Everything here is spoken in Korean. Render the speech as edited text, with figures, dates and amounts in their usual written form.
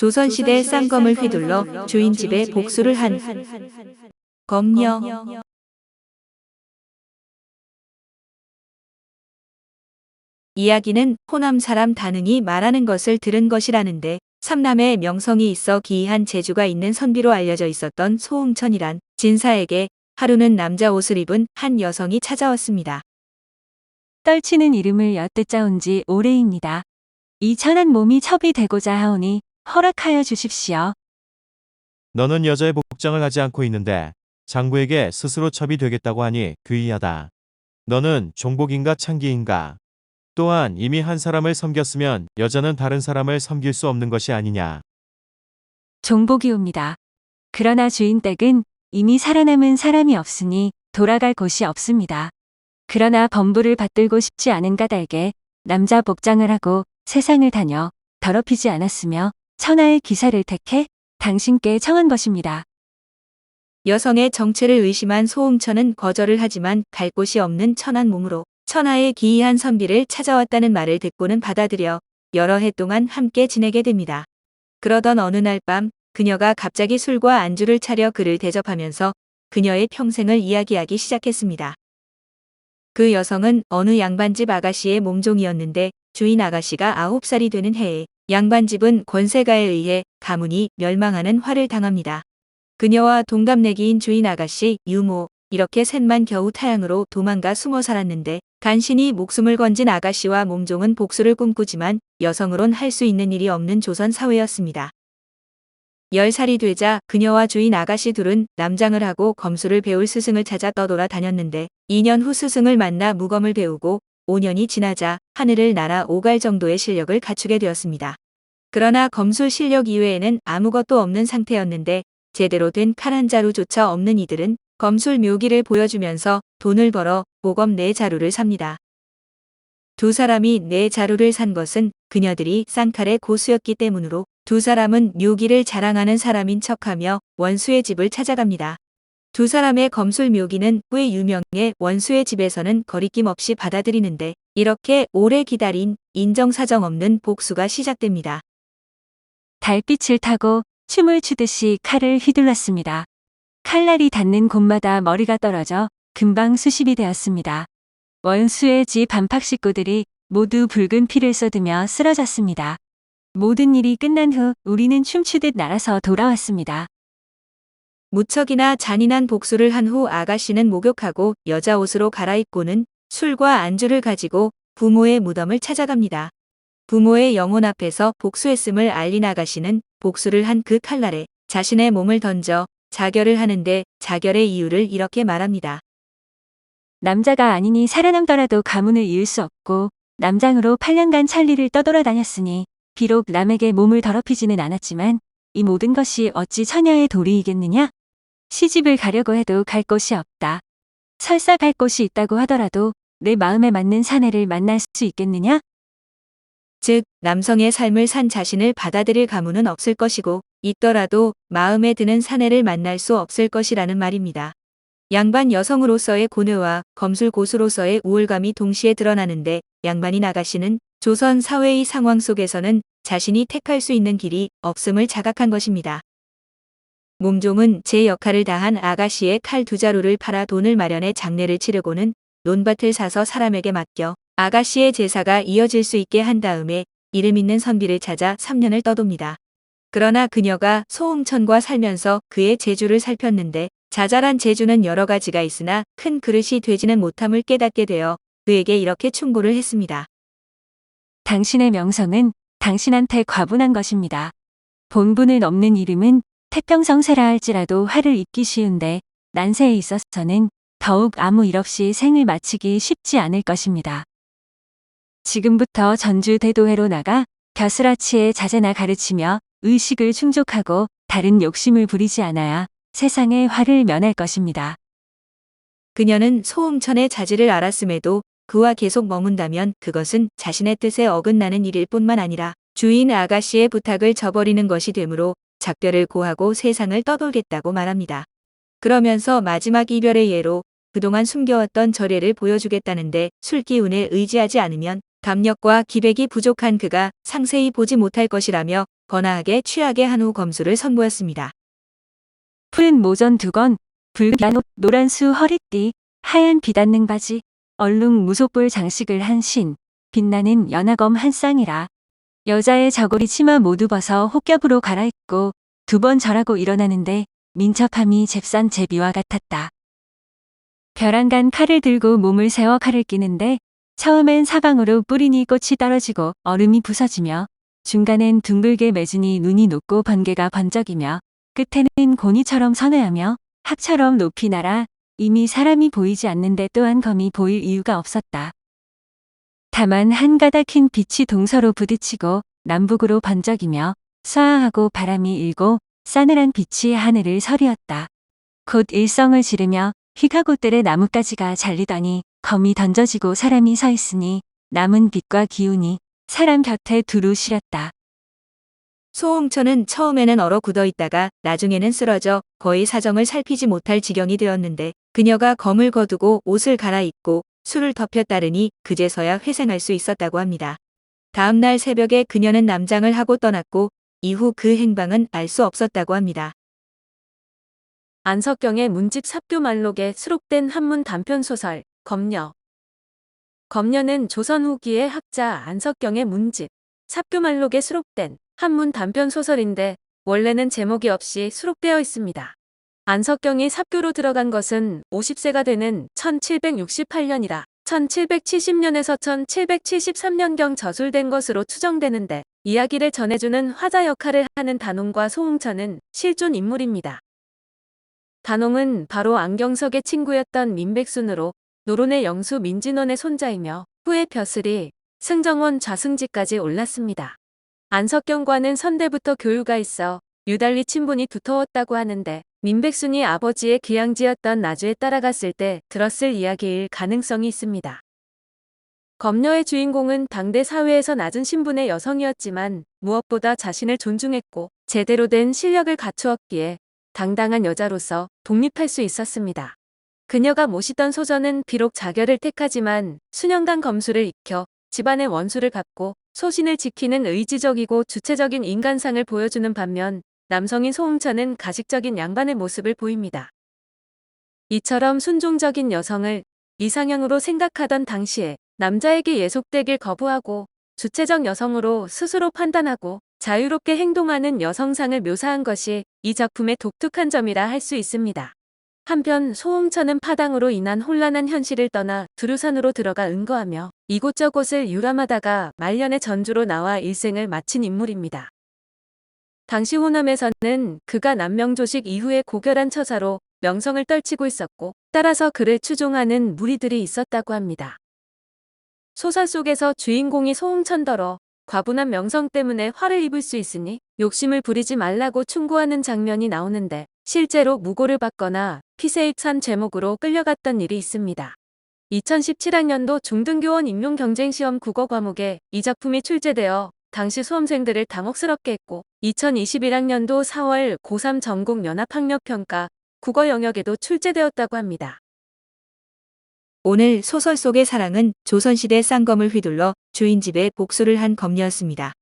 조선시대 쌍검을 휘둘러 주인 집에 복수를 한 검녀. 이야기는 호남 사람 다능이 말하는 것을 들은 것이라는데, 삼남의 명성이 있어 기이한 재주가 있는 선비로 알려져 있었던 소홍천이란 진사에게 하루는 남자 옷을 입은 한 여성이 찾아왔습니다. 떨치는 이름을 엿듣자 온 지 오래입니다. 이 천한 몸이 첩이 되고자 하오니 허락하여 주십시오. 너는 여자의 복장을 하지 않고 있는데 장부에게 스스로 첩이 되겠다고 하니 귀하다. 너는 종복인가 창기인가? 또한 이미 한 사람을 섬겼으면 여자는 다른 사람을 섬길 수 없는 것이 아니냐. 종복이옵니다. 그러나 주인 댁은 이미 살아남은 사람이 없으니 돌아갈 곳이 없습니다. 그러나 범부를 받들고 싶지 않은 까닭에 남자 복장을 하고 세상을 다녀 더럽히지 않았으며 천하의 기사를 택해 당신께 청한 것입니다. 여성의 정체를 의심한 소홍천은 거절을 하지만 갈 곳이 없는 천한 몸으로 천하의 기이한 선비를 찾아왔다는 말을 듣고는 받아들여 여러 해 동안 함께 지내게 됩니다. 그러던 어느 날 밤 그녀가 갑자기 술과 안주를 차려 그를 대접하면서 그녀의 평생을 이야기하기 시작했습니다. 그 여성은 어느 양반집 아가씨의 몸종이었는데 주인 아가씨가 9살이 되는 해에 양반집은 권세가에 의해 가문이 멸망하는 화를 당합니다. 그녀와 동갑내기인 주인 아가씨, 유모, 이렇게 셋만 겨우 타양으로 도망가 숨어 살았는데, 간신히 목숨을 건진 아가씨와 몸종은 복수를 꿈꾸지만 여성으론 할 수 있는 일이 없는 조선 사회였습니다. 10살이 되자 그녀와 주인 아가씨 둘은 남장을 하고 검술을 배울 스승을 찾아 떠돌아 다녔는데, 2년 후 스승을 만나 무검을 배우고 5년이 지나자 하늘을 날아 오갈 정도의 실력을 갖추게 되었습니다. 그러나 검술 실력 이외에는 아무것도 없는 상태였는데, 제대로 된 칼 한 자루조차 없는 이들은 검술 묘기를 보여주면서 돈을 벌어 모검 4자루를 삽니다. 두 사람이 4자루를 산 것은 그녀들이 쌍칼의 고수였기 때문으로 두 사람은 묘기를 자랑하는 사람인 척하며 원수의 집을 찾아갑니다. 두 사람의 검술 묘기는 꽤 유명해 원수의 집에서는 거리낌 없이 받아들이는데, 이렇게 오래 기다린 인정사정 없는 복수가 시작됩니다. 달빛을 타고 춤을 추듯이 칼을 휘둘렀습니다. 칼날이 닿는 곳마다 머리가 떨어져 금방 수십이 되었습니다. 원수의 집 안팎 식구들이 모두 붉은 피를 쏟으며 쓰러졌습니다. 모든 일이 끝난 후 우리는 춤추듯 날아서 돌아왔습니다. 무척이나 잔인한 복수를 한 후 아가씨는 목욕하고 여자 옷으로 갈아입고는 술과 안주를 가지고 부모의 무덤을 찾아갑니다. 부모의 영혼 앞에서 복수했음을 알린 아가씨는 복수를 한 그 칼날에 자신의 몸을 던져 자결을 하는데, 자결의 이유를 이렇게 말합니다. 남자가 아니니 살아남더라도 가문을 이을 수 없고 남장으로 8년간 천리를 떠돌아다녔으니 비록 남에게 몸을 더럽히지는 않았지만 이 모든 것이 어찌 처녀의 도리이겠느냐? 시집을 가려고 해도 갈 곳이 없다. 설사 갈 곳이 있다고 하더라도 내 마음에 맞는 사내를 만날 수 있겠느냐? 즉, 남성의 삶을 산 자신을 받아들일 가문은 없을 것이고, 있더라도 마음에 드는 사내를 만날 수 없을 것이라는 말입니다. 양반 여성으로서의 고뇌와 검술 고수로서의 우울감이 동시에 드러나는데, 양반인 아가씨는 조선 사회의 상황 속에서는 자신이 택할 수 있는 길이 없음을 자각한 것입니다. 몸종은 제 역할을 다한 아가씨의 칼 2자루를 팔아 돈을 마련해 장례를 치르고는 논밭을 사서 사람에게 맡겨 아가씨의 제사가 이어질 수 있게 한 다음에 이름 있는 선비를 찾아 3년을 떠돕니다. 그러나 그녀가 소홍천과 살면서 그의 재주를 살폈는데, 자잘한 재주는 여러 가지가 있으나 큰 그릇이 되지는 못함을 깨닫게 되어 그에게 이렇게 충고를 했습니다. 당신의 명성은 당신한테 과분한 것입니다. 본분을 넘는 이름은 태평성세라 할지라도 화를 입기 쉬운데 난세에 있어서는 더욱 아무 일 없이 생을 마치기 쉽지 않을 것입니다. 지금부터 전주 대도회로 나가 벼슬아치의 자제나 가르치며 의식을 충족하고 다른 욕심을 부리지 않아야 세상의 화를 면할 것입니다. 그녀는 소홍천의 자질을 알았음에도 그와 계속 머문다면 그것은 자신의 뜻에 어긋나는 일일 뿐만 아니라 주인 아가씨의 부탁을 저버리는 것이 되므로 작별을 고하고 세상을 떠돌겠다고 말합니다. 그러면서 마지막 이별의 예로 그동안 숨겨왔던 절예를 보여주겠다는데, 술기운에 의지하지 않으면 감력과 기백이 부족한 그가 상세히 보지 못할 것이라며 번화하게 취하게 한 후 검수를 선보였습니다. 푸른 모전 2건, 붉은 옷, 노란 수 허리띠, 하얀 비닿는 바지, 얼룩 무속볼 장식을 한 신, 빛나는 연하검 한 쌍이라. 여자의 저고리 치마 모두 벗어 혹겹으로 갈아입고 2번 절하고 일어나는데 민첩함이 잽싼 제비와 같았다. 벼랑간 칼을 들고 몸을 세워 칼을 끼는데 처음엔 사방으로 뿌리니 꽃이 떨어지고 얼음이 부서지며 중간엔 둥글게 매주니 눈이 녹고 번개가 번쩍이며 끝에는 고니처럼 선회하며 학처럼 높이 날아 이미 사람이 보이지 않는데 또한 검이 보일 이유가 없었다. 다만 한 가닥 흰 빛이 동서로 부딪히고 남북으로 번쩍이며 쏴하고 바람이 일고 싸늘한 빛이 하늘을 서리었다. 곧 일성을 지르며 휘가곳들의 나뭇가지가 잘리더니 검이 던져지고 사람이 서 있으니 남은 빛과 기운이 사람 곁에 두루 실었다. 소홍천은 처음에는 얼어 굳어 있다가 나중에는 쓰러져 거의 사정을 살피지 못할 지경이 되었는데 그녀가 검을 거두고 옷을 갈아입고 술을 덮여 따르니 그제서야 회생할 수 있었다고 합니다. 다음 날 새벽에 그녀는 남장을 하고 떠났고 이후 그 행방은 알 수 없었다고 합니다. 안석경의 문집 삽교말록에 수록된 한문 단편소설 검녀. 검녀는 조선 후기의 학자 안석경의 문집 삽교말록에 수록된 한문 단편소설인데 원래는 제목이 없이 수록되어 있습니다. 안석경이 삽교로 들어간 것은 50세가 되는 1768년이라 1770년에서 1773년경 저술된 것으로 추정되는데 이야기를 전해주는 화자 역할을 하는 단홍과 소홍천은 실존 인물입니다. 단홍은 바로 안경석의 친구였던 민백순으로 노론의 영수 민진원의 손자이며 후에 벼슬이 승정원 좌승지까지 올랐습니다. 안석경과는 선대부터 교류가 있어 유달리 친분이 두터웠다고 하는데 민백순이 아버지의 귀양지였던 나주에 따라갔을 때 들었을 이야기일 가능성이 있습니다. 검녀의 주인공은 당대 사회에서 낮은 신분의 여성이었지만 무엇보다 자신을 존중했고 제대로 된 실력을 갖추었기에 당당한 여자로서 독립할 수 있었습니다. 그녀가 모시던 소전은 비록 자결을 택하지만 수년간 검수를 익혀 집안의 원수를 갚고 소신을 지키는 의지적이고 주체적인 인간상을 보여주는 반면 남성인 소홍천은 가식적인 양반의 모습을 보입니다. 이처럼 순종적인 여성을 이상형으로 생각하던 당시에 남자에게 예속되길 거부하고 주체적 여성으로 스스로 판단하고 자유롭게 행동하는 여성상을 묘사한 것이 이 작품의 독특한 점이라 할 수 있습니다. 한편 소홍천은 파당으로 인한 혼란한 현실을 떠나 두루산으로 들어가 은거하며 이곳저곳을 유람하다가 말년의 전주로 나와 일생을 마친 인물입니다. 당시 호남에서는 그가 남명조식 이후에 고결한 처사로 명성을 떨치고 있었고 따라서 그를 추종하는 무리들이 있었다고 합니다. 소설 속에서 주인공이 소홍천더러 과분한 명성 때문에 화를 입을 수 있으니 욕심을 부리지 말라고 충고하는 장면이 나오는데 실제로 무고를 받거나 피세입산 제목으로 끌려갔던 일이 있습니다. 2017학년도 중등교원 임용경쟁시험 국어 과목에 이 작품이 출제되어 당시 수험생들을 당혹스럽게 했고 2021학년도 4월 고3 전국 연합학력평가 국어 영역에도 출제되었다고 합니다. 오늘 소설 속의 사랑은 조선시대 쌍검을 휘둘러 주인 집에 복수를 한 검녀였습니다.